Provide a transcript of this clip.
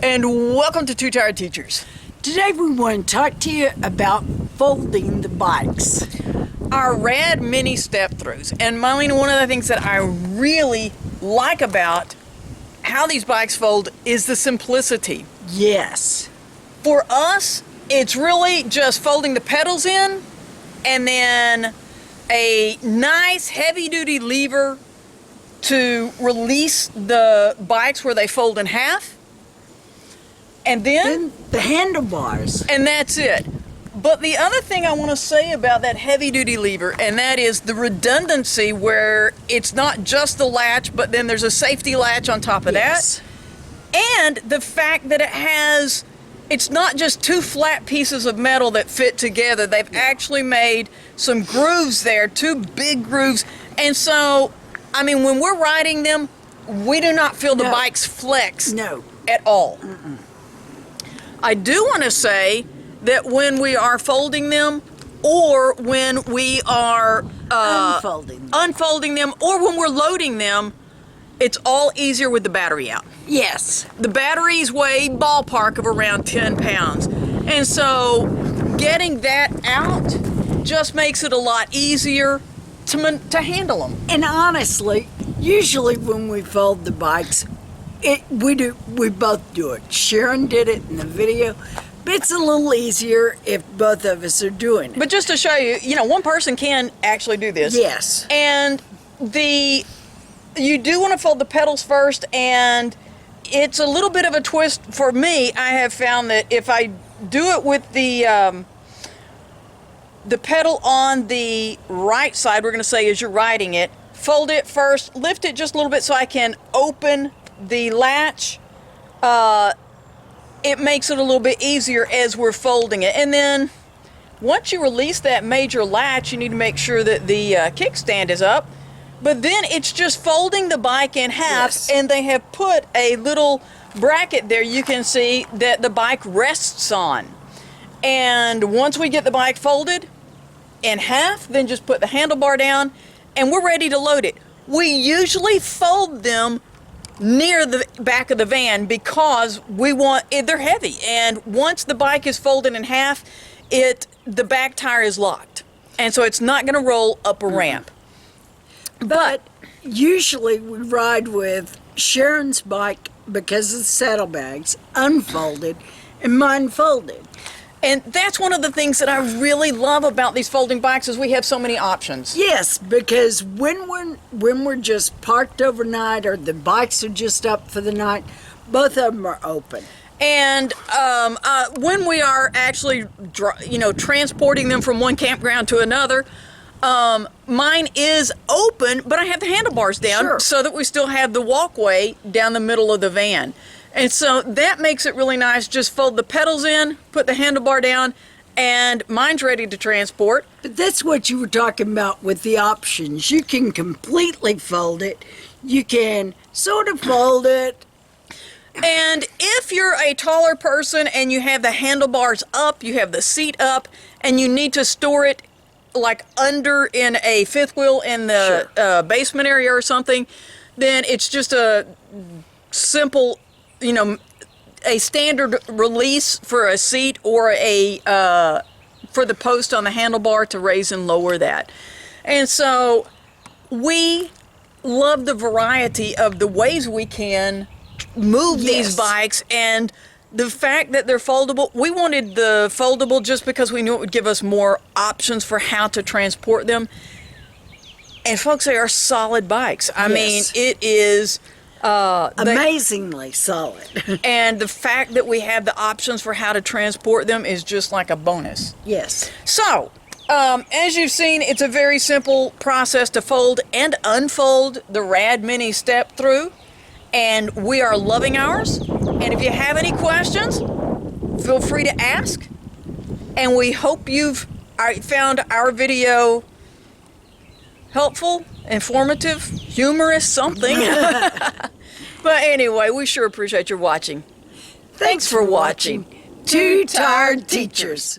and welcome to Two Tired Teachers. Today we want to talk to you about folding the bikes. Our RadMini Step-Thrus. And Marlene, one of the things that I really like about how these bikes fold is the simplicity. Yes. For us, it's really just folding the pedals in and then a nice heavy-duty lever to release the bikes where they fold in half. And then the handlebars. And that's it. But the other thing I want to say about that heavy-duty lever, and that is the redundancy where it's not just the latch, but then there's a safety latch on top of that. And the fact that it's not just two flat pieces of metal that fit together. They've actually made some grooves there, two big grooves. And so, I mean, when we're riding them, we do not feel the bikes flex at all. I do want to say that when we are folding them, or when we are unfolding them, or when we're loading them, it's all easier with the battery out. Yes. The batteries weigh ballpark of around 10 pounds. And so getting that out just makes it a lot easier to handle them. And honestly, usually when we fold the bikes, we both do it. Sharon did it in the video, but it's a little easier if both of us are doing it. But just to show you, one person can actually do this. Yes. And you do want to fold the pedals first, and it's a little bit of a twist for me. I have found that if I do it with the pedal on the right side, we're going to say as you're riding it, fold it first, lift it just a little bit so I can open the latch. It makes it a little bit easier as we're folding it. And then once you release that major latch, you need to make sure that the kickstand is up. But then it's just folding the bike in half, and they have put a little bracket there you can see that the bike rests on. And once we get the bike folded in half, then just put the handlebar down and we're ready to load it. We usually fold them near the back of the van because they're heavy, and once the bike is folded in half, the back tire is locked, and so it's not going to roll up a ramp. But usually we ride with Sharon's bike because of the saddlebags unfolded and mine folded. And that's one of the things that I really love about these folding bikes is we have so many options. Yes, because when we're just parked overnight or the bikes are just up for the night, both of them are open. And when we are actually, transporting them from one campground to another, mine is open, but I have the handlebars down so that we still have the walkway down the middle of the van. And so that makes it really nice. Just fold the pedals in, put the handlebar down, and mine's ready to transport. But that's what you were talking about with the options. You can completely fold it. You can sort of fold it. And if you're a taller person and you have the handlebars up, you have the seat up, and you need to store it like under in a fifth wheel in the basement area or something, then it's just a simple, a standard release for a seat or for the post on the handlebar to raise and lower that. And so we love the variety of the ways we can move these bikes, and the fact that they're foldable. We wanted the foldable just because we knew it would give us more options for how to transport them. And folks, they are solid bikes. I mean, it is amazingly solid. And the fact that we have the options for how to transport them is just like a bonus. Yes. So, as you've seen, it's a very simple process to fold and unfold the RadMini Step-Thru. And we are loving ours. And if you have any questions, feel free to ask. And we hope you've found our video helpful, informative, humorous, something. But anyway, we sure appreciate your watching. Thanks for watching. Two Tired Teachers.